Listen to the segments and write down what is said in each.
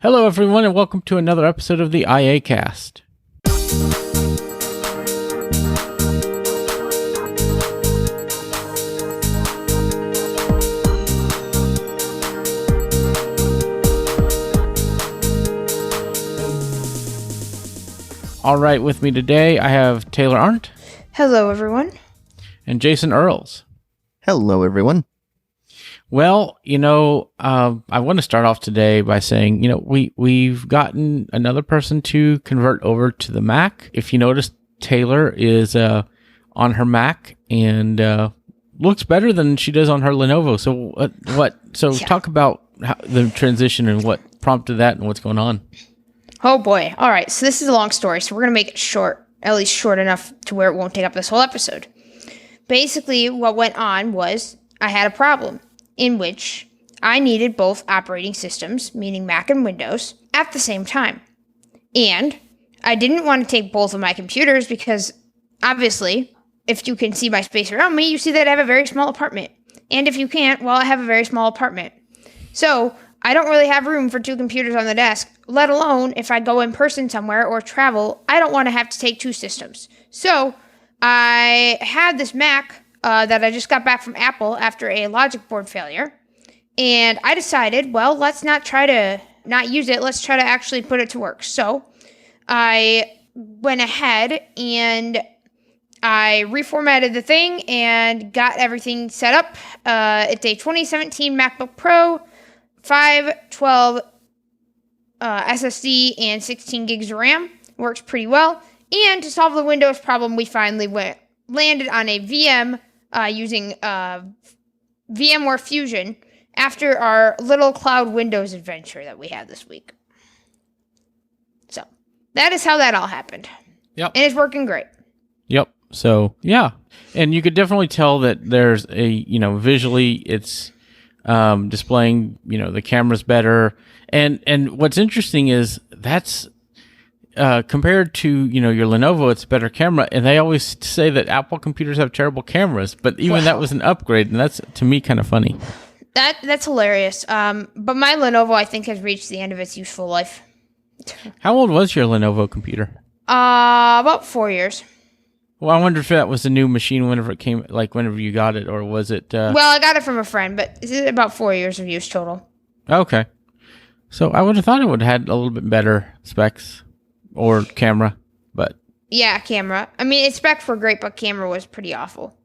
Hello, everyone, and welcome to another episode of the IA Cast. All right, with me today, I have Taylor Arndt. Hello, everyone. And Jason Earls. Hello, everyone. Well, I want to start off today by saying, we've gotten another person to convert over to the Mac. If you notice, Taylor is on her Mac and looks better than she does on her Lenovo. So talk about the transition and what prompted that and what's going on. Oh, boy. All right. So this is a long story. So we're going to make it short, at least short enough to where it won't take up this whole episode. Basically, what went on was I had a problem in which I needed both operating systems, meaning Mac and Windows, at the same time. And I didn't want to take both of my computers because, obviously, if you can see my space around me, you see that I have a very small apartment. And if you can't, well, I have a very small apartment. So I don't really have room for two computers on the desk, let alone if I go in person somewhere or travel, I don't want to have to take two systems. So I had this Mac that I just got back from Apple after a logic board failure. And I decided, well, let's not try to not use it. Let's try to actually put it to work. So I went ahead and I reformatted the thing and got everything set up. It's a 2017 MacBook Pro, 512 SSD and 16 gigs of RAM. Works pretty well. And to solve the Windows problem, we finally landed on a VM using VMware Fusion after our little cloud Windows adventure that we had this week. So that is how that all happened. Yep. And it's working great. Yep. So, yeah. And you could definitely tell that there's a, visually it's displaying, the camera's better. And what's interesting is that's compared to, your Lenovo, it's a better camera. And they always say that Apple computers have terrible cameras, but even that was an upgrade. And that's, to me, kind of funny. That's hilarious. But my Lenovo, I think, has reached the end of its useful life. How old was your Lenovo computer? About 4 years. Well, I wonder if that was a new machine whenever it came, like whenever you got it, or was it... Well, I got it from a friend, but it's about 4 years of use total. Okay. So I would have thought it would have had a little bit better specs or camera, but... Yeah, camera. I mean, its specs were great, but camera was pretty awful.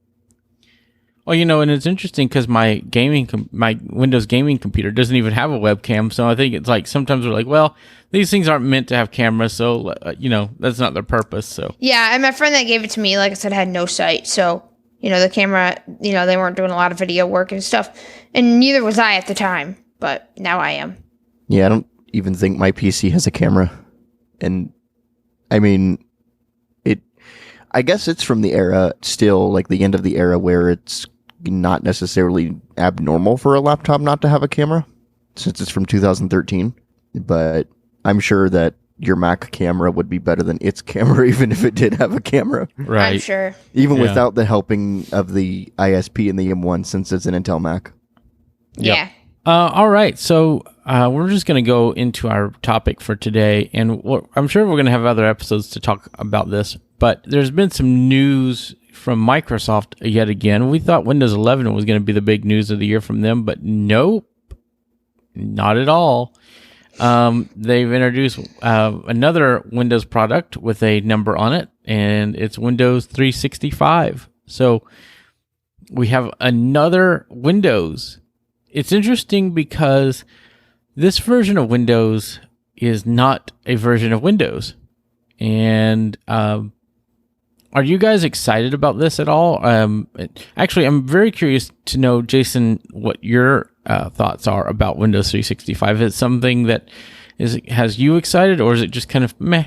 Well, and it's interesting because my Windows gaming computer doesn't even have a webcam, so I think it's like sometimes we're like, well, these things aren't meant to have cameras, so, that's not their purpose, so... Yeah, and my friend that gave it to me, like I said, had no sight, so, the camera, they weren't doing a lot of video work and stuff, and neither was I at the time, but now I am. Yeah, I don't even think my PC has a camera, and, I mean, I guess it's from the era, still, like the end of the era where it's not necessarily abnormal for a laptop not to have a camera, since it's from 2013, but I'm sure that your Mac camera would be better than its camera, even if it did have a camera. Right. I'm sure. Even without the helping of the ISP and the M1, since it's an Intel Mac. Yeah. All right, so we're just going to go into our topic for today, and I'm sure we're going to have other episodes to talk about this, but there's been some news from Microsoft yet again. We thought Windows 11 was going to be the big news of the year from them, but nope, not at all. They've introduced another Windows product with a number on it, and it's Windows 365. So we have another Windows. It's interesting because this version of Windows is not a version of Windows. And are you guys excited about this at all? Actually, I'm very curious to know, Jason, what your thoughts are about Windows 365. Is it something that has you excited, or is it just kind of meh?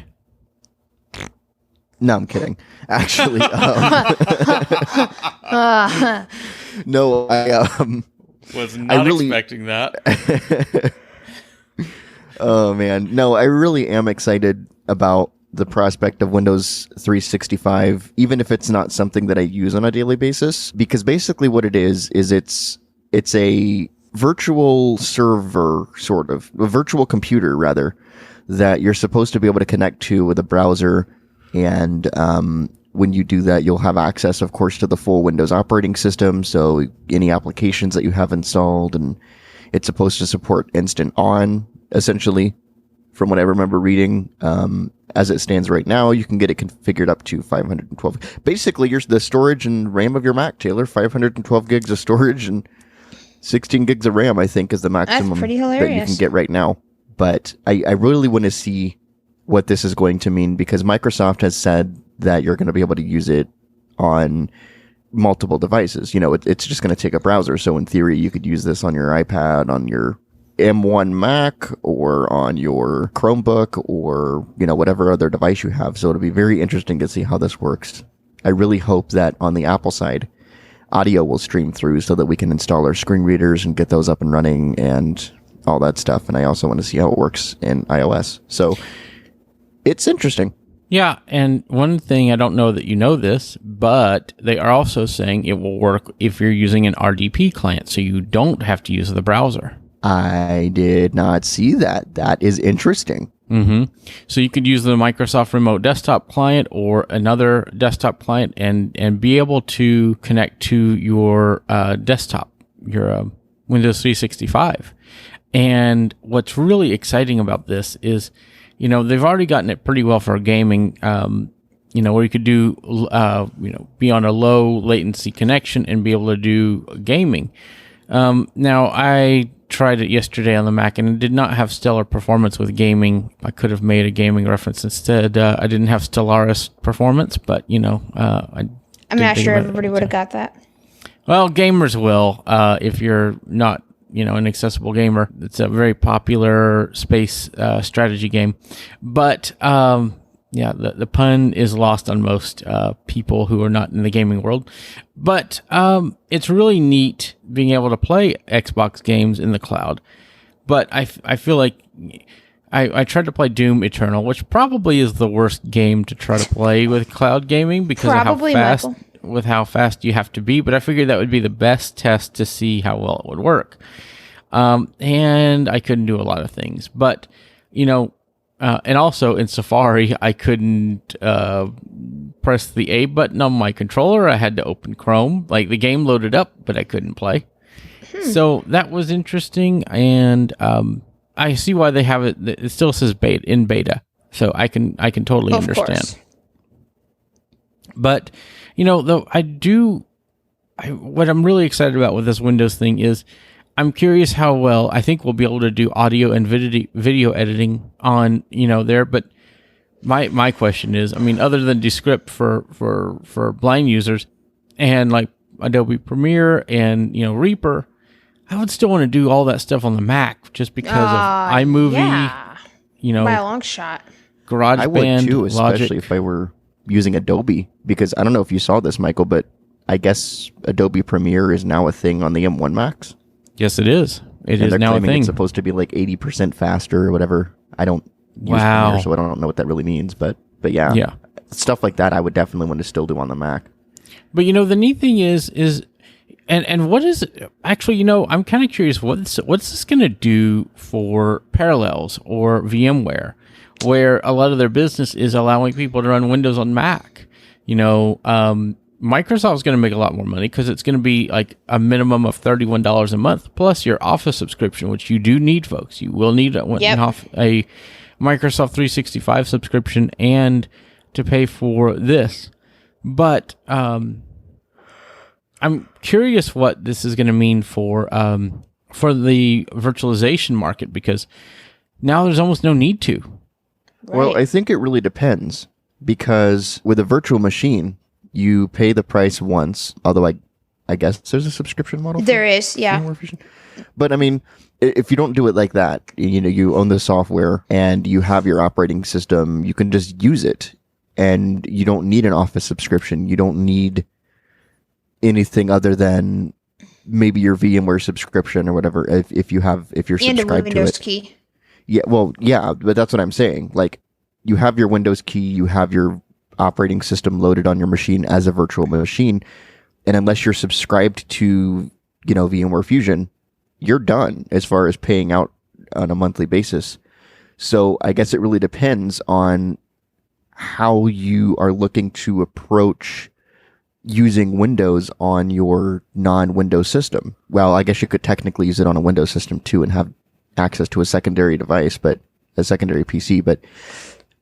No, I'm kidding. Actually, no, I was not expecting that. Oh, man. No, I really am excited about the prospect of Windows 365, even if it's not something that I use on a daily basis, because basically what it is it's a virtual server, sort of a virtual computer rather, that you're supposed to be able to connect to with a browser. And when you do that, you'll have access, of course, to the full Windows operating system. So any applications that you have installed, and it's supposed to support Instant On, essentially, from what I remember reading. As it stands right now, you can get it configured up to 512. Basically, the storage and RAM of your Mac, Taylor, 512 gigs of storage and 16 gigs of RAM, I think, is the maximum That's pretty that you hilarious. can get right now. But I really want to see what this is going to mean, because Microsoft has said that you're going to be able to use it on multiple devices. You know, it's just going to take a browser. So in theory, you could use this on your iPad, on your M1 Mac, or on your Chromebook, or, you know, whatever other device you have. So it'll be very interesting to see how this works. I really hope that on the Apple side, audio will stream through so that we can install our screen readers and get those up and running and all that stuff. And I also want to see how it works in iOS. So it's interesting. Yeah, and one thing, I don't know that you know this, but they are also saying it will work if you're using an RDP client, so you don't have to use the browser. I did not see that. That is interesting. Mm-hmm. So you could use the Microsoft Remote Desktop client or another desktop client and be able to connect to your desktop, your Windows 365. And what's really exciting about this is, you know, they've already gotten it pretty well for gaming, you know, where you could do, you know, be on a low latency connection and be able to do gaming. Now, I tried it yesterday on the Mac and it did not have stellar performance with gaming. I could have made a gaming reference instead. I didn't have Stellaris performance, but, you know, I'm not sure everybody would have got that. Well, gamers will, if you're not, you know, an accessible gamer. It's a very popular space strategy game. But, yeah, the pun is lost on most people who are not in the gaming world. But it's really neat being able to play Xbox games in the cloud. But I feel like I tried to play Doom Eternal, which probably is the worst game to try to play with cloud gaming because Probably, of how fast Michael. with how fast you have to be. But I figured that would be the best test to see how well it would work. And I couldn't do a lot of things. But, you know, and also in Safari, I couldn't press the A button on my controller. I had to open Chrome. Like, the game loaded up, but I couldn't play. So that was interesting, and I see why they have it. It still says beta, so I can totally Of understand. course. But, you know, though what I'm really excited about with this Windows thing is I'm curious how well I think we'll be able to do audio and video editing on, you know, there. But my question is, I mean, other than Descript for blind users and like Adobe Premiere and, you know, Reaper, I would still want to do all that stuff on the Mac just because of iMovie, Yeah, you know, by a long shot. GarageBand, I would too, especially Logic. if I were using Adobe, because I don't know if you saw this, Michael, but I guess Adobe Premiere is now a thing on the M1 Macs. Yes, it is. It And is they're now a claiming thing. it's supposed to be like 80% faster or whatever. I don't use Wow. Premiere, so I don't know what that really means, but yeah. Yeah. Stuff like that I would definitely want to still do on the Mac. But, you know, the neat thing is and what is actually, you know, I'm kind of curious what's this going to do for Parallels or VMware, where a lot of their business is allowing people to run Windows on Mac. You know, Microsoft's going to make a lot more money because it's going to be like a minimum of $31 a month plus your Office subscription, which you do need, folks. You will need a Microsoft 365 subscription and to pay for this. But I'm curious what this is going to mean for the virtualization market, because now there's almost no need to. Well, Right. I think it really depends, because with a virtual machine, you pay the price once, although I guess there's a subscription model. There is, yeah. VMware Fusion. But I mean, if you don't do it like that, you know, you own the software and you have your operating system, you can just use it, and you don't need an Office subscription. You don't need anything other than maybe your VMware subscription or whatever. If you're And a subscribed to Windows it. key. Yeah, well, yeah, but that's what I'm saying. Like, you have your Windows key, you have your operating system loaded on your machine as a virtual machine, and unless you're subscribed to, you know, VMware Fusion, you're done as far as paying out on a monthly basis. So I guess it really depends on how you are looking to approach using Windows on your non-Windows system. Well, I guess you could technically use it on a Windows system too and have access to a secondary device, but a secondary PC. But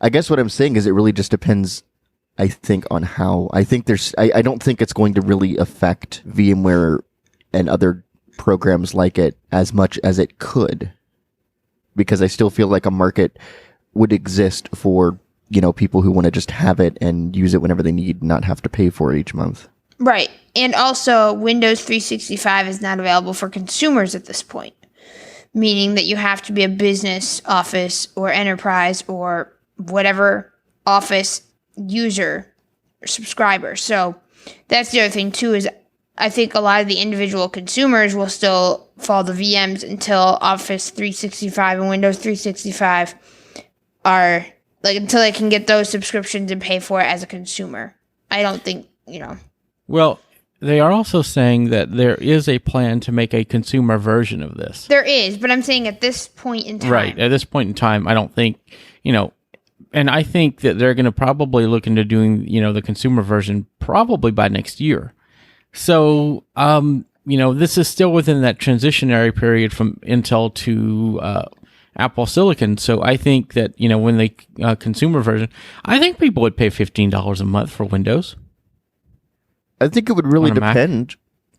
I guess what I'm saying is it really just depends, I think, on how. I think I don't think it's going to really affect VMware and other programs like it as much as it could, because I still feel like a market would exist for, people who want to just have it and use it whenever they need, not have to pay for it each month. Right. And also, Windows 365 is not available for consumers at this point, meaning that you have to be a business, office, or enterprise, or whatever office user or subscriber. So that's the other thing, too, is I think a lot of the individual consumers will still follow the VMs until Office 365 and Windows 365 are, until they can get those subscriptions and pay for it as a consumer. I don't think, Well, they are also saying that there is a plan to make a consumer version of this. There is, but I'm saying at this point in time. Right. At this point in time, I don't think, and I think that they're going to probably look into doing, the consumer version probably by next year. So, this is still within that transitionary period from Intel to Apple Silicon. So I think that, when the consumer version, I think people would pay $15 a month for Windows. I think it would really On a Mac? depend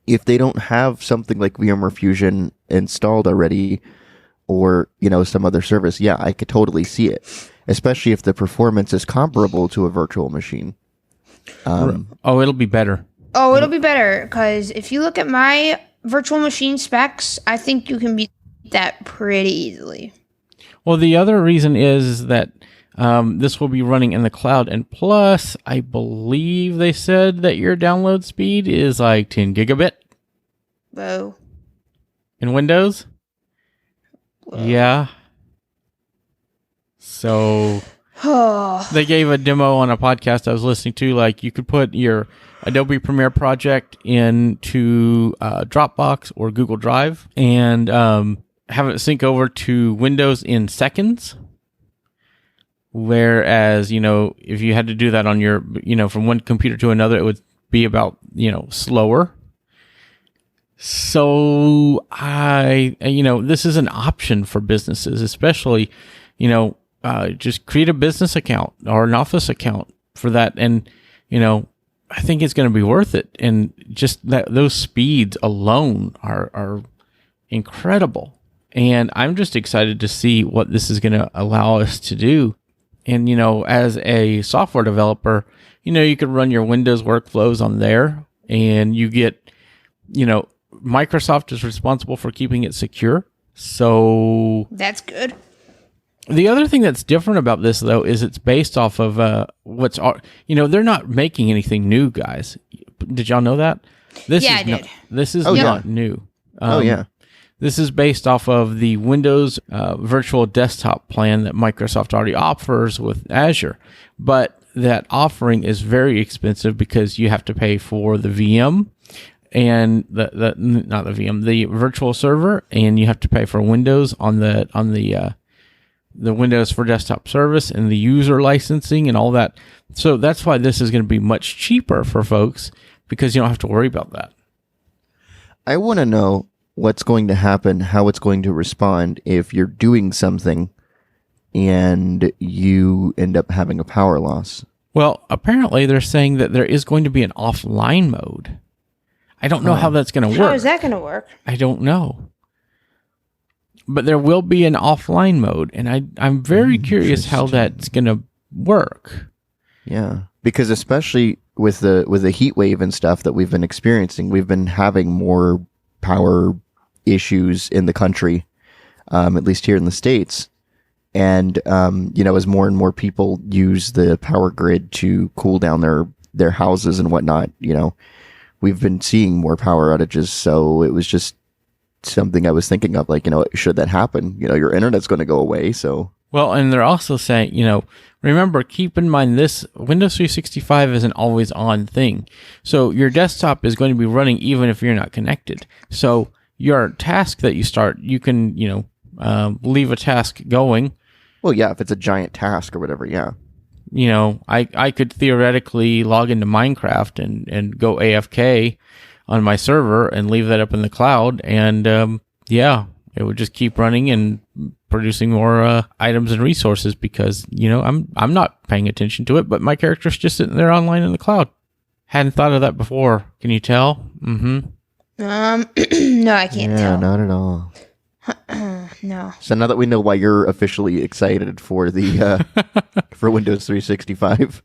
if they don't have something like VMware Fusion installed already, or, some other service. Yeah, I could totally see it, especially if the performance is comparable to a virtual machine. It'll be better. Oh, it'll be better, because if you look at my virtual machine specs, I think you can beat that pretty easily. Well, the other reason is that this will be running in the cloud, and plus, I believe they said that your download speed is like 10 gigabit Whoa. in Windows. Whoa. Yeah. So Oh. they gave a demo on a podcast I was listening to. Like, you could put your Adobe Premiere project into Dropbox or Google Drive and have it sync over to Windows in seconds. Whereas, if you had to do that on your, from one computer to another, it would be about, slower. So this is an option for businesses, especially, just create a business account or an office account for that. And, I think it's going to be worth it. And just those speeds alone are incredible. And I'm just excited to see what this is going to allow us to do. And, as a software developer, you could run your Windows workflows on there, and you get, Microsoft is responsible for keeping it secure. So That's good. the other thing that's different about this, though, is it's based off of they're not making anything new, guys. Did y'all know that? This Yeah, is I did. This is Oh, yeah. not new. Oh, yeah. This is based off of the Windows virtual desktop plan that Microsoft already offers with Azure. But that offering is very expensive because you have to pay for the VM and the virtual server, and you have to pay for Windows on the Windows for Desktop service and the user licensing and all that. So that's why this is going to be much cheaper for folks, because you don't have to worry about that. I want to know what's going to happen, how it's going to respond if you're doing something and you end up having a power loss. Well, apparently they're saying that there is going to be an offline mode. I don't know how that's going to How work. is that going to work? I don't know. But there will be an offline mode, and I'm very curious how that's going to work. Yeah, because especially with the heat wave and stuff that we've been experiencing, we've been having more power issues in the country, at least here in the States. And, as more and more people use the power grid to cool down their houses and whatnot, we've been seeing more power outages. So it was just something I was thinking of, should that happen, your internet's going to go away. So, Well, and they're also saying, remember, keep in mind this Windows 365 is an always on thing. So your desktop is going to be running even if you're not connected. So your task that you start, you can, leave a task going. Well, yeah, if it's a giant task or whatever, yeah. I could theoretically log into Minecraft and go AFK on my server and leave that up in the cloud. And, it would just keep running and producing more items and resources because, I'm not paying attention to it, but my character's just sitting there online in the cloud. Hadn't thought of that before. Can you tell? Mm-hmm. No, I can't tell. Not at all. No. So now that we know why you're officially excited for the for Windows 365.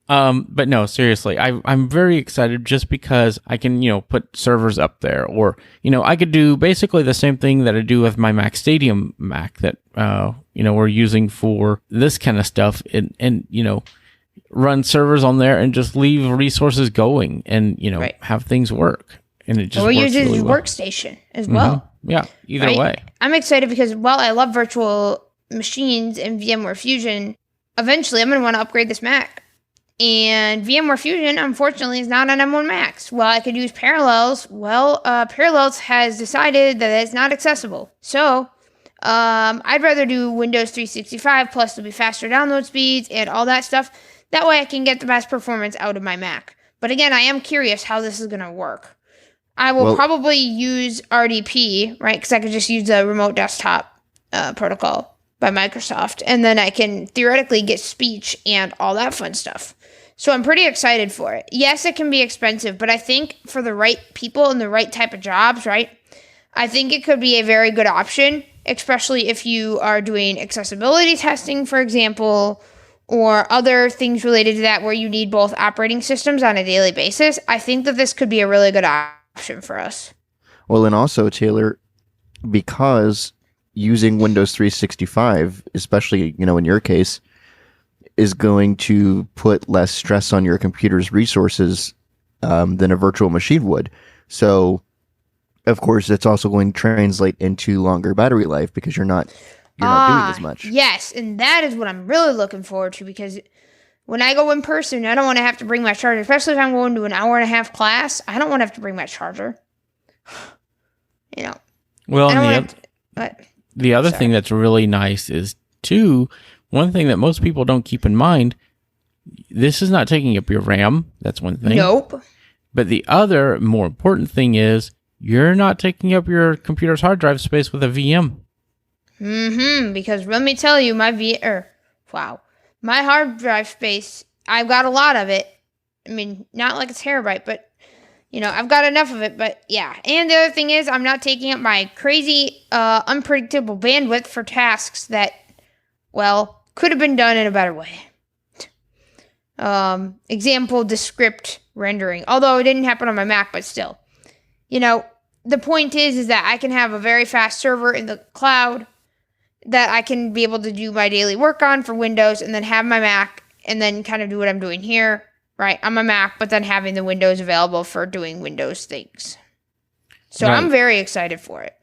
But no, seriously, I'm very excited just because I can, put servers up there, or, I could do basically the same thing that I do with my Mac Stadium Mac that, we're using for this kind of stuff and run servers on there and just leave resources going and, right. have things work. And it just or works use really your well. Workstation as well. Mm-hmm. Yeah, either right? way. I'm excited because while I love virtual machines and VMware Fusion, eventually I'm going to want to upgrade this Mac. And VMware Fusion, unfortunately, is not on M1 Macs. While I could use Parallels, Parallels has decided that it's not accessible. So, I'd rather do Windows 365, plus there'll be faster download speeds and all that stuff. That way I can get the best performance out of my Mac. But again, I am curious how this is going to work. I will probably use RDP, right? Because I could just use the remote desktop protocol by Microsoft. And then I can theoretically get speech and all that fun stuff. So I'm pretty excited for it. Yes, it can be expensive, but I think for the right people and the right type of jobs, right? I think it could be a very good option, especially if you are doing accessibility testing, for example, or other things related to that where you need both operating systems on a daily basis. I think that this could be a really good option for us. Well, and also, Taylor, because using Windows 365, especially, in your case, is going to put less stress on your computer's resources than a virtual machine would. So, of course, it's also going to translate into longer battery life because you're not doing as much. Yes, and that is what I'm really looking forward to, because when I go in person, I don't want to have to bring my charger, especially if I'm going to an hour and a half class. I don't want to have to bring my charger. Well, the other thing that's really nice is, too, one thing that most people don't keep in mind, this is not taking up your RAM. That's one thing. Nope. But the other more important thing is you're not taking up your computer's hard drive space with a VM. Because let me tell you, my hard drive space, I've got a lot of it. I mean, not like a terabyte, but, I've got enough of it, but yeah. And the other thing is I'm not taking up my crazy, unpredictable bandwidth for tasks that, could have been done in a better way. Example, Descript rendering. Although it didn't happen on my Mac, but still. The point is that I can have a very fast server in the cloud that I can be able to do my daily work on for Windows, and then have my Mac and then kind of do what I'm doing here, right, on my Mac, but then having the Windows available for doing Windows things. So right. I'm very excited for it.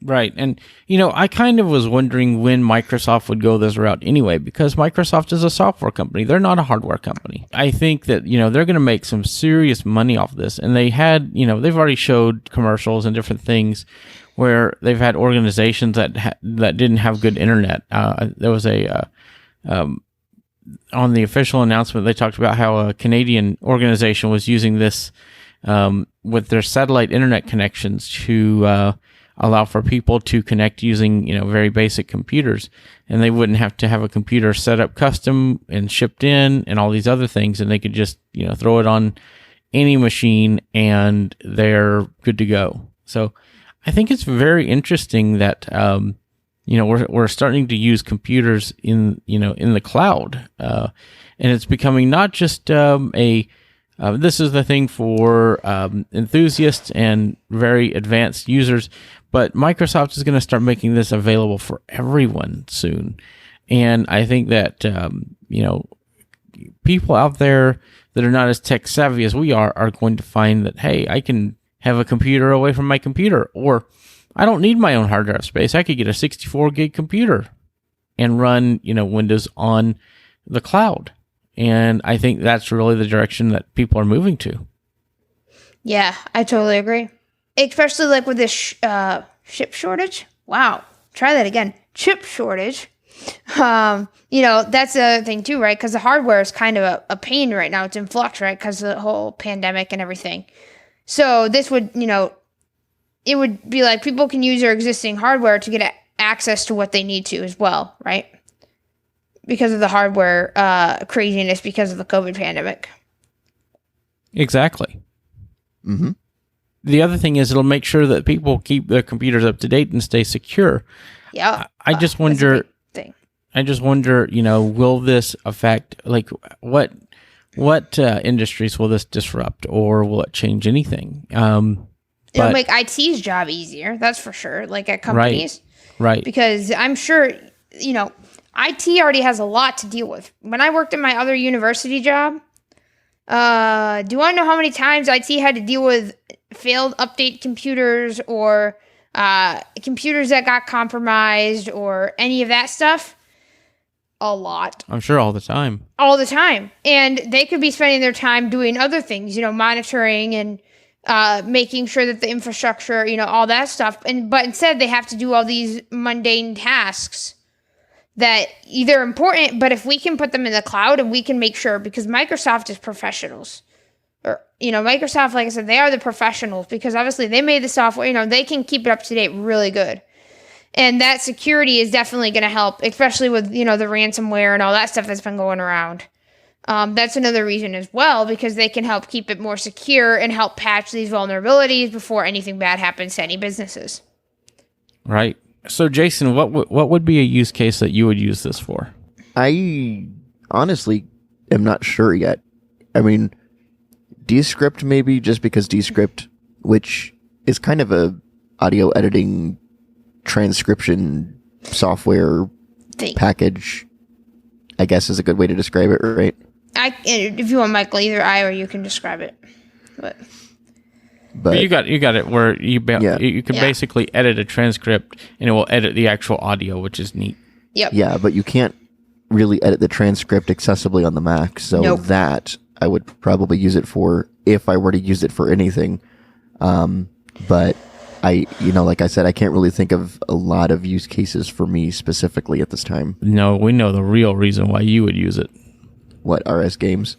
Right. And, I kind of was wondering when Microsoft would go this route anyway, because Microsoft is a software company. They're not a hardware company. I think that, they're going to make some serious money off this. And they had, they've already showed commercials and different things where they've had organizations that didn't have good internet. There was on the official announcement, they talked about how a Canadian organization was using this with their satellite internet connections to allow for people to connect using, very basic computers, and they wouldn't have to have a computer set up custom and shipped in and all these other things, and they could just, throw it on any machine and they're good to go. So I think it's very interesting that, we're starting to use computers in the cloud, and it's becoming not just this is the thing for enthusiasts and very advanced users, but Microsoft is going to start making this available for everyone soon. And I think that, people out there that are not as tech savvy as we are going to find that, hey, I can have a computer away from my computer, or I don't need my own hard drive space. I could get a 64 gig computer and run, Windows on the cloud. And I think that's really the direction that people are moving to. Yeah, I totally agree. especially like with this chip shortage. Wow, try that again. Chip shortage. That's a thing too, right? Because the hardware is kind of a pain right now. It's in flux, right? Because of the whole pandemic and everything. So this would, it would be like people can use their existing hardware to get access to what they need to as well, right? Because of the hardware craziness because of the COVID pandemic. Exactly. Mm-hmm. The other thing is it'll make sure that people keep their computers up to date and stay secure. Yeah. I just wonder. Thing. I just wonder, will this affect, like, what industries will this disrupt, or will it change anything? It'll make IT's job easier, that's for sure, like at companies. Right. Because I'm sure, IT already has a lot to deal with. When I worked at my other university job, do you want to know how many times IT had to deal with failed update computers or computers that got compromised or any of that stuff? A lot. I'm sure all the time. All the time. And they could be spending their time doing other things, monitoring and making sure that the infrastructure, all that stuff. But instead they have to do all these mundane tasks that either important, but if we can put them in the cloud and we can make sure, because Microsoft is professionals. Or, Microsoft, like I said, they are the professionals because obviously they made the software, they can keep it up to date really good. And that security is definitely going to help, especially with, the ransomware and all that stuff that's been going around. That's another reason as well, because they can help keep it more secure and help patch these vulnerabilities before anything bad happens to any businesses. Right. So, Jason, what would be a use case that you would use this for? I honestly am not sure yet. I mean, Descript maybe, just because Descript, which is kind of a audio editing transcription software package, I guess is a good way to describe it, right? If you want, Michael, either I or you can describe it. But you got it where you can basically edit a transcript and it will edit the actual audio, which is neat. Yep. Yeah, but you can't really edit the transcript accessibly on the Mac, so that I would probably use it for if I were to use it for anything. But like I said, I can't really think of a lot of use cases for me specifically at this time. No, we know the real reason why you would use it. What, RS Games?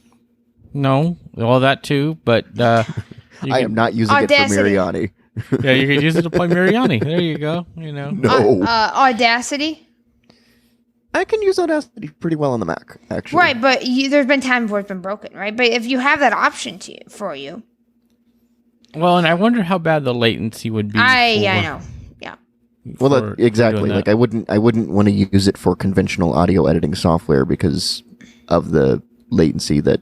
No, all that too, but I am not using Audacity. it for Mariani. Yeah, you could use it to play Mariani. There you go. No. Audacity? I can use Audacity pretty well on the Mac, actually. Right, but there's been times where it's been broken, right? But if you have that option for you. Well, and I wonder how bad the latency would be. I know. Yeah. Well, exactly. Like I wouldn't want to use it for conventional audio editing software because of the latency that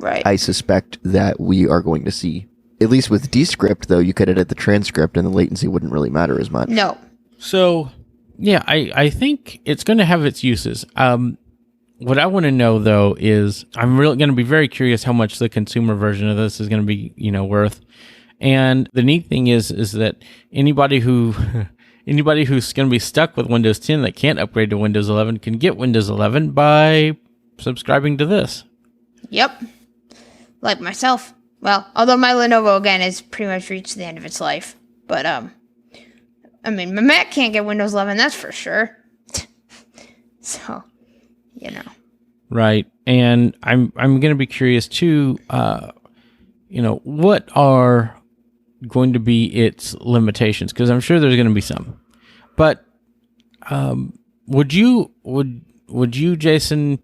I suspect that we are going to see. At least with Descript, though, you could edit the transcript and the latency wouldn't really matter as much. No. So, yeah, I think it's going to have its uses. What I want to know, though, is I'm really going to be very curious how much the consumer version of this is going to be, worth. And the neat thing is that anybody who's going to be stuck with Windows 10 that can't upgrade to Windows 11 can get Windows 11 by subscribing to this. Yep. Like myself. Well, although my Lenovo, again, has pretty much reached the end of its life. But, my Mac can't get Windows 11, that's for sure. So, Right. And I'm going to be curious, too, what are going to be its limitations? Because I'm sure there's going to be some. But would you, Jason,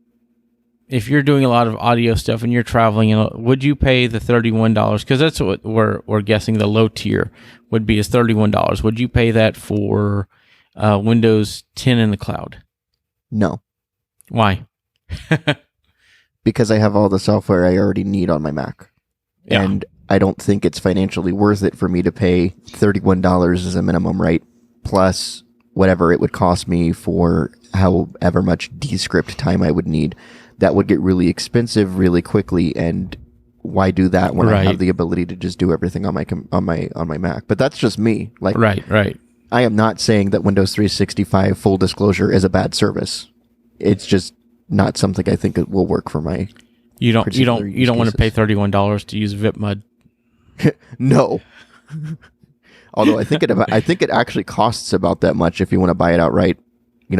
if you're doing a lot of audio stuff and you're traveling, would you pay the $31? Because that's what we're guessing the low tier would be, is $31. Would you pay that for Windows 10 in the cloud? No. Why? Because I have all the software I already need on my Mac. Yeah. And I don't think it's financially worth it for me to pay $31 as a minimum, right? Plus whatever it would cost me for however much Descript time I would need. That would get really expensive really quickly, and why do that when I have the ability to just do everything on my Mac? But that's just me. Like, right. I am not saying that Windows 365 full disclosure is a bad service. It's just not something I think it will work for my. You don't want to pay $31 to use VipMud. No. Although I think it actually costs about that much if you want to buy it outright.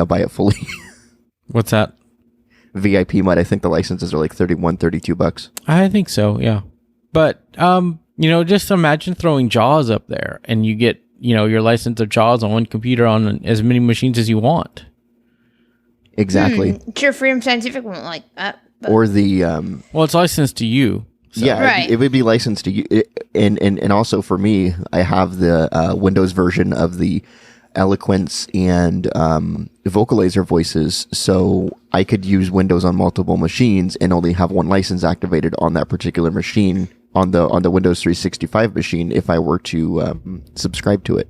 Buy it fully. What's that? VIP mode. I think the licenses are like $32. I think so, yeah. But, just imagine throwing JAWS up there and you get, your license of JAWS on one computer on as many machines as you want. Exactly. Sure, Freedom Scientific won't like that. But. Or the... well, it's licensed to you. So. Yeah, right. it would be licensed to you. And also for me, I have the Windows version of the Eloquence and Vocalizer voices, so I could use Windows on multiple machines and only have one license activated on that particular machine on the Windows 365 machine if I were to subscribe to it.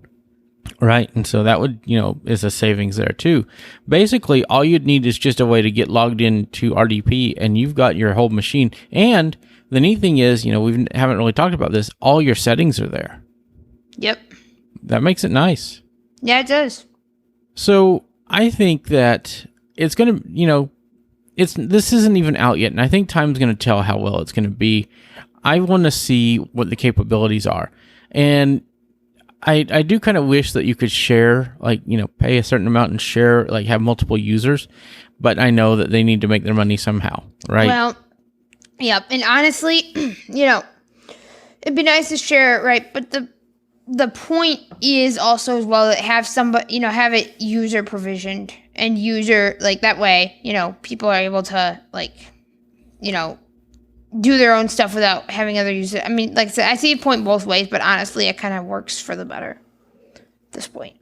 Right, and so that would, is a savings there too. Basically, all you'd need is just a way to get logged into RDP, and you've got your whole machine. And the neat thing is, we haven't really talked about this, all your settings are there. Yep. That makes it nice. Yeah, it does. So I think that it's going to, this isn't even out yet, and I think time's going to tell how well it's going to be. I want to see what the capabilities are. And I do kind of wish that you could share, pay a certain amount and share, have multiple users, but I know that they need to make their money somehow, right? Well, yeah, and honestly, it'd be nice to share it, right? But the point is also as well that have somebody, have it user provisioned and user, that way, people are able to, do their own stuff without having other users. I mean, like I said, I see a point both ways, but honestly, it kind of works for the better at this point.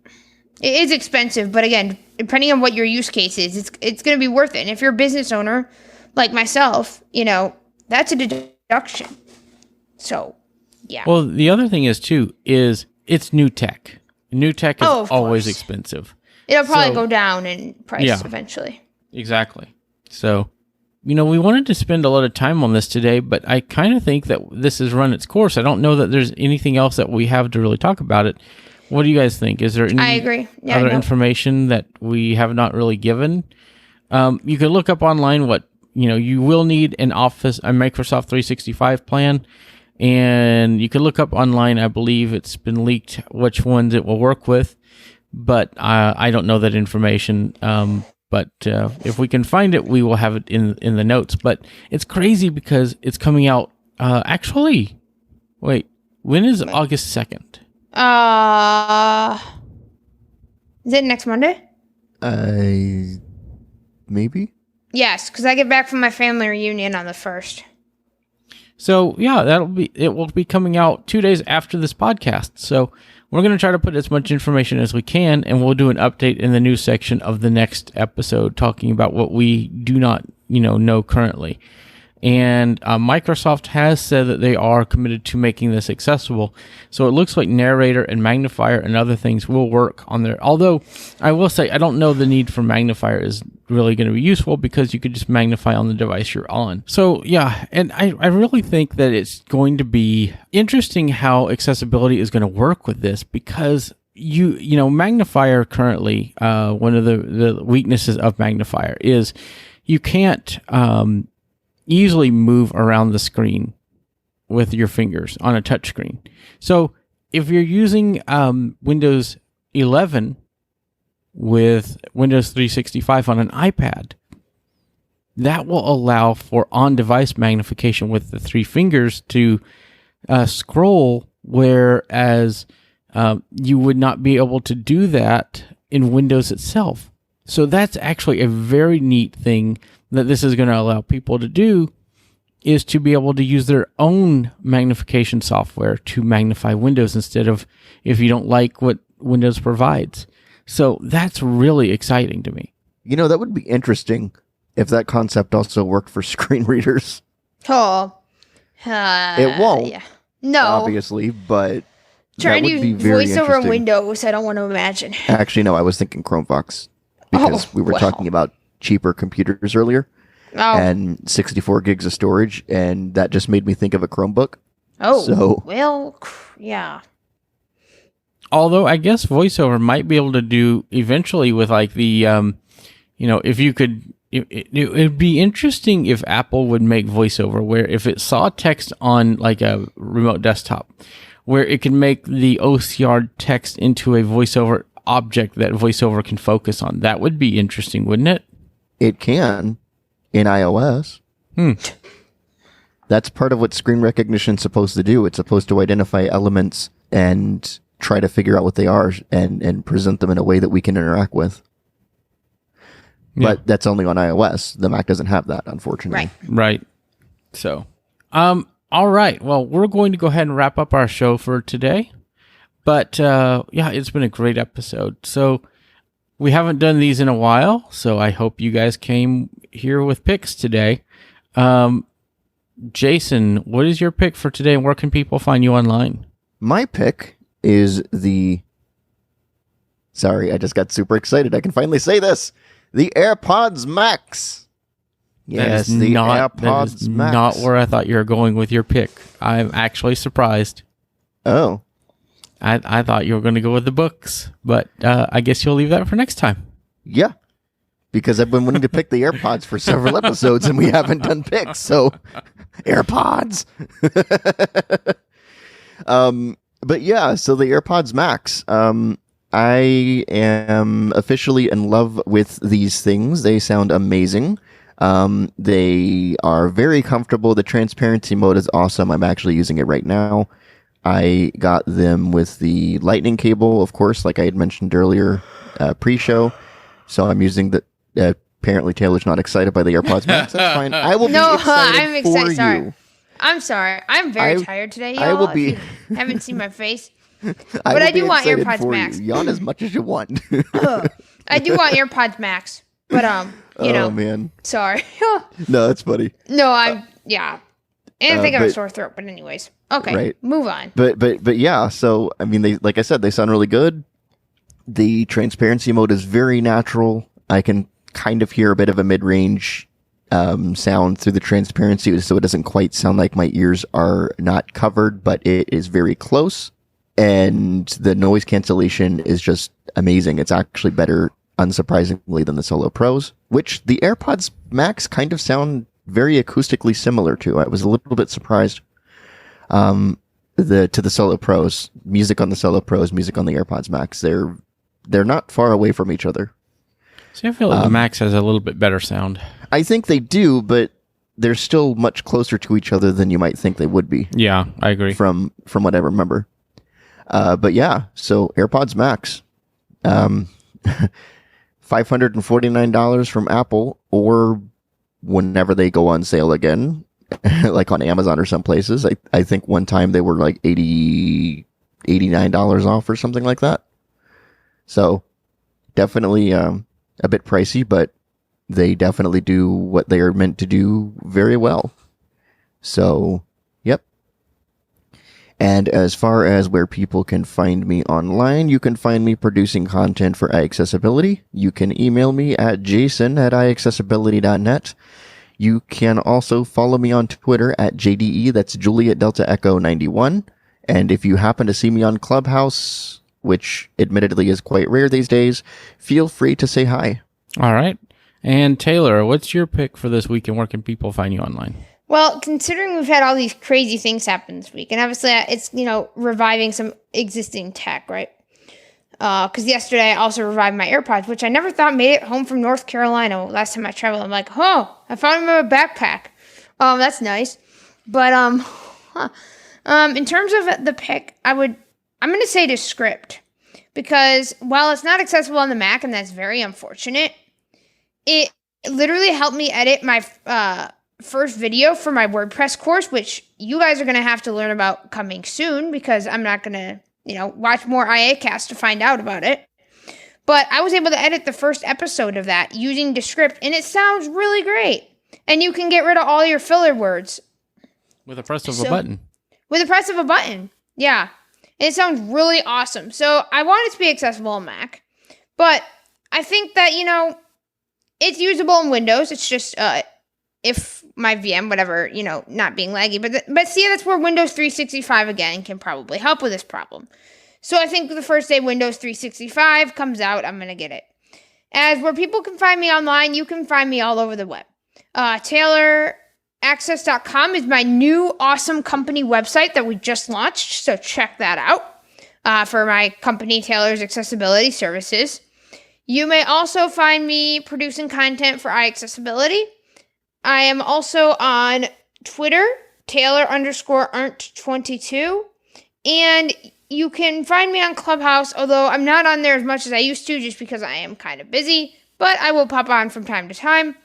It is expensive, but again, depending on what your use case is, it's going to be worth it. And if you're a business owner, like myself, that's a deduction. So, yeah. Well, the other thing is, too, is it's new tech. New tech is always expensive. It'll probably go down in price eventually. Exactly. So, we wanted to spend a lot of time on this today, but I kind of think that this has run its course. I don't know that there's anything else that we have to really talk about it. What do you guys think? Is there any I agree. Yeah, other information that we have not really given? You could look up online what, you will need a Microsoft 365 plan, and you could look up online. I believe it's been leaked which ones it will work with, but I don't know that information. But if we can find it, we will have it in the notes. But it's crazy because it's coming out. Actually, wait. When is August 2nd? Is it next Monday? Maybe. Yes, because I get back from my family reunion on the 1st. So yeah, it will be coming out 2 days after this podcast. So we're going to try to put as much information as we can, and we'll do an update in the news section of the next episode talking about what we do not, know currently. And Microsoft has said that they are committed to making this accessible. So it looks like Narrator and Magnifier and other things will work on there. Although I will say I don't know the need for Magnifier is really going to be useful because you could just magnify on the device you're on. So yeah, and I really think that it's going to be interesting how accessibility is going to work with this because Magnifier currently, one of the weaknesses of Magnifier is you can't easily move around the screen with your fingers on a touch screen. So if you're using Windows 11 with Windows 365 on an iPad, that will allow for on-device magnification with the three fingers to scroll, whereas you would not be able to do that in Windows itself. So that's actually a very neat thing that this is going to allow people to do, is to be able to use their own magnification software to magnify Windows instead of if you don't like what Windows provides. So that's really exciting to me. That would be interesting if that concept also worked for screen readers. Oh. It won't. Yeah. No. Obviously, but trying that to would be use very voiceover interesting. Windows, I don't want to imagine. Actually, no, I was thinking Chromevox because we were talking about cheaper computers earlier and 64 gigs of storage, and that just made me think of a Chromebook. Yeah. Although I guess VoiceOver might be able to do eventually with the, if you could, it'd be interesting if Apple would make VoiceOver where if it saw text on like a remote desktop, where it can make the OCR text into a voiceover object that voiceover can focus on. That would be interesting, wouldn't it? It can in iOS. That's part of what screen recognition is supposed to do. It's supposed to identify elements and try to figure out what they are and present them in a way that we can interact with. Yeah. But that's only on iOS. The Mac doesn't have that, unfortunately. Right. Right. So, all right. Well, we're going to go ahead and wrap up our show for today. But yeah, it's been a great episode. So we haven't done these in a while. So I hope you guys came here with picks today. Jason, what is your pick for today, and where can people find you online? My pick is the... Sorry, I just got super excited. I can finally say this. The AirPods Max. Yes, that is the not, AirPods that is Max. not where I thought you were going with your pick. I'm actually surprised. Oh. I thought you were going to go with the books, but I guess you'll leave that for next time. Yeah. Because I've been wanting to pick the AirPods for several episodes and we haven't done picks. So, AirPods. But yeah, so the AirPods Max. I am officially in love with these things. They sound amazing. They are very comfortable. The transparency mode is awesome. I'm actually using it right now. I got them with the lightning cable, of course, like I had mentioned earlier, pre-show. So I'm using the... apparently Taylor's not excited by the AirPods Max. That's fine. I will be excited I'm excited. for Sorry. you. I'm sorry. I'm very tired today, y'all. I will be... If you haven't seen my face. But I do want AirPods Max. Yawn as much as you want. I do want AirPods Max. But, you know. Oh, man. Sorry. No, that's funny. No, yeah. And I think I have a but- sore throat, but anyways. Okay, Right. move on. But yeah, so, I mean, they, like I said, they sound really good. The transparency mode is very natural. I can kind of hear a bit of a mid-range sound through the transparency, so it doesn't quite sound like my ears are not covered, but it is very close. And the noise cancellation is just amazing. It's actually better, unsurprisingly, than the Solo Pros, which the AirPods Max kind of sound very acoustically similar to. I was a little bit surprised. To the Solo Pros, music on the Solo Pros, music on the AirPods Max, they're not far away from each other. See, I feel like the Max has a little bit better sound. I think they do, but they're still much closer to each other than you might think they would be. Yeah, I agree. From what I remember. But yeah, so AirPods Max, $549 from Apple, or whenever they go on sale again, like on Amazon or some places. I think one time they were like $89 off or something like that. So definitely a bit pricey, but they definitely do what they are meant to do very well. So, yep. And as far as where people can find me online, you can find me producing content for iAccessibility. You can email me at jason@iaccessibility.net. You can also follow me on Twitter at JDE, that's Juliet Delta Echo 91. And if you happen to see me on Clubhouse, which admittedly is quite rare these days, feel free to say hi. All right. And Taylor, what's your pick for this week, and where can people find you online? Well, considering we've had all these crazy things happen this week, and obviously it's, reviving some existing tech, right? Because yesterday I also revived my AirPods, which I never thought made it home from North Carolina. Last time I traveled, I'm like, oh, I found them in my backpack. That's nice. But in terms of the pick, I'm going to say Descript, because while it's not accessible on the Mac, and that's very unfortunate, it literally helped me edit my first video for my WordPress course, which you guys are going to have to learn about coming soon, because I'm not going to watch more IAcast to find out about it. But I was able to edit the first episode of that using Descript, and it sounds really great. And you can get rid of all your filler words. With a press of a button. With the press of a button, yeah. And it sounds really awesome. So I want it to be accessible on Mac. But I think that, it's usable in Windows. It's just if my VM, whatever, not being laggy. But see, that's where Windows 365, again, can probably help with this problem. So I think the first day Windows 365 comes out, I'm going to get it. As where people can find me online, you can find me all over the web. Taylor iAccess.com is my new awesome company website that we just launched, so check that out for my company, Taylor's Accessibility Services. You may also find me producing content for iAccessibility. I am also on Twitter, Taylor_Arndt22, and you can find me on Clubhouse, although I'm not on there as much as I used to just because I am kind of busy, but I will pop on from time to time.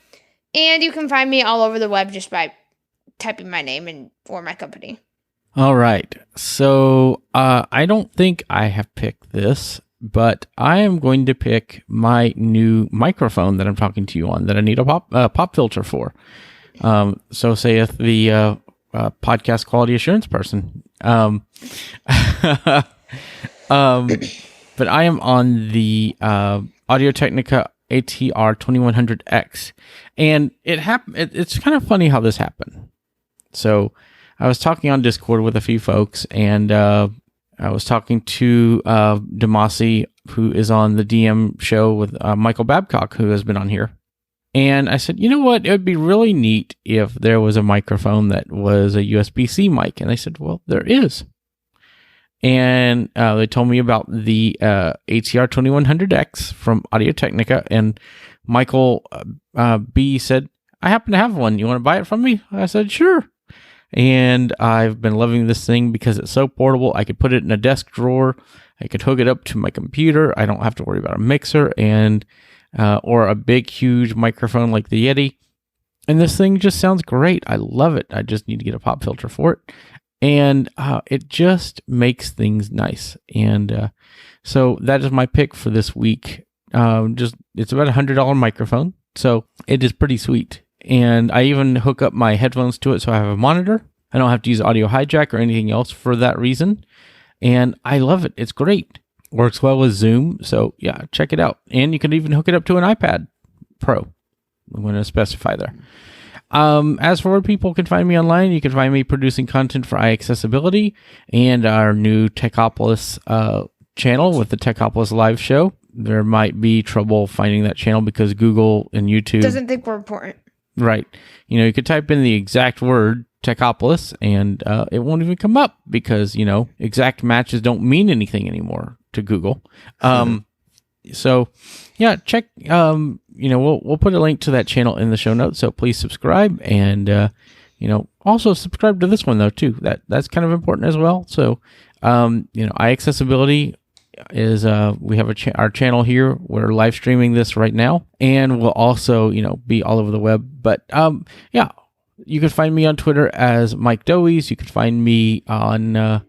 And you can find me all over the web just by typing my name or my company. All right. So I don't think I have picked this, but I am going to pick my new microphone that I'm talking to you on that I need a pop filter for. So saith the podcast quality assurance person. But I am on the Audio-Technica ATR 2100X, and it happened. It's kind of funny how this happened. So I was talking on Discord with a few folks, and I was talking to Demasi, who is on the DM show with Michael Babcock, who has been on here. And I said, you know what? It would be really neat if there was a microphone that was a USB-C mic. And they said, well, there is. And they told me about the ATR 2100X from Audio-Technica. And Michael B said, I happen to have one. You want to buy it from me? I said, sure. And I've been loving this thing because it's so portable. I could put it in a desk drawer. I could hook it up to my computer. I don't have to worry about a mixer or a big, huge microphone like the Yeti. And this thing just sounds great. I love it. I just need to get a pop filter for it. And it just makes things nice. And so that is my pick for this week. It's about $100 microphone. So it is pretty sweet. And I even hook up my headphones to it so I have a monitor. I don't have to use Audio Hijack or anything else for that reason. And I love it. It's great. Works well with Zoom. So yeah, check it out. And you can even hook it up to an iPad Pro. I'm going to specify there. As for where people can find me online, you can find me producing content for iAccessibility and our new Techopolis channel with the Techopolis live show. There might be trouble finding that channel because Google and YouTube doesn't think we're important. Right. You know, you could type in the exact word Techopolis and it won't even come up because, exact matches don't mean anything anymore to Google. So yeah, check, we'll put a link to that channel in the show notes. So please subscribe and, also subscribe to this one though, too. That's kind of important as well. So, iAccessibility is, we have our channel here. We're live streaming this right now and we'll also, be all over the web. But, yeah, you can find me on Twitter as Mike Dowies. You can find me on,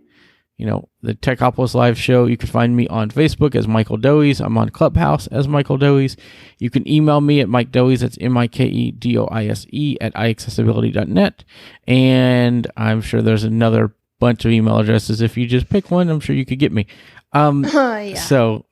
the Techopolis live show. You can find me on Facebook as Michael Dowies. I'm on Clubhouse as Michael Dowies. You can email me at Mike Dowies. That's MikeDoise at iAccessibility.net. And I'm sure there's another bunch of email addresses. If you just pick one, I'm sure you could get me. Yeah. So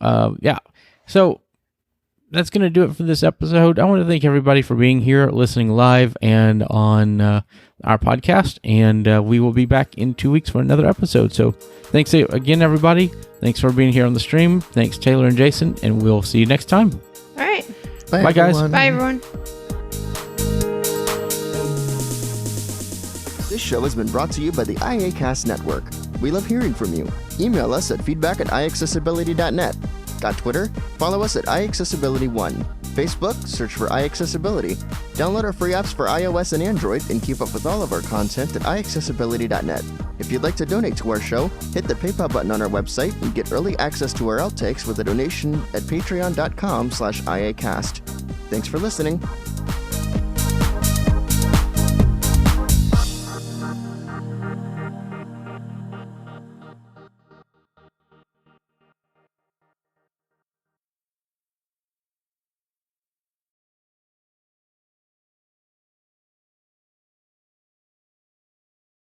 that's going to do it for this episode. I want to thank everybody for being here, listening live and on our podcast. And we will be back in 2 weeks for another episode. So thanks again, everybody. Thanks for being here on the stream. Thanks, Taylor and Jason. And we'll see you next time. All right. Bye guys. Bye, everyone. This show has been brought to you by the IACast Network. We love hearing from you. Email us at feedback@iAccessibility.net. Got Twitter? Follow us at iAccessibility1. Facebook? Search for iAccessibility. Download our free apps for iOS and Android and keep up with all of our content at iAccessibility.net. If you'd like to donate to our show, hit the PayPal button on our website and get early access to our outtakes with a donation at patreon.com/iacast. Thanks for listening.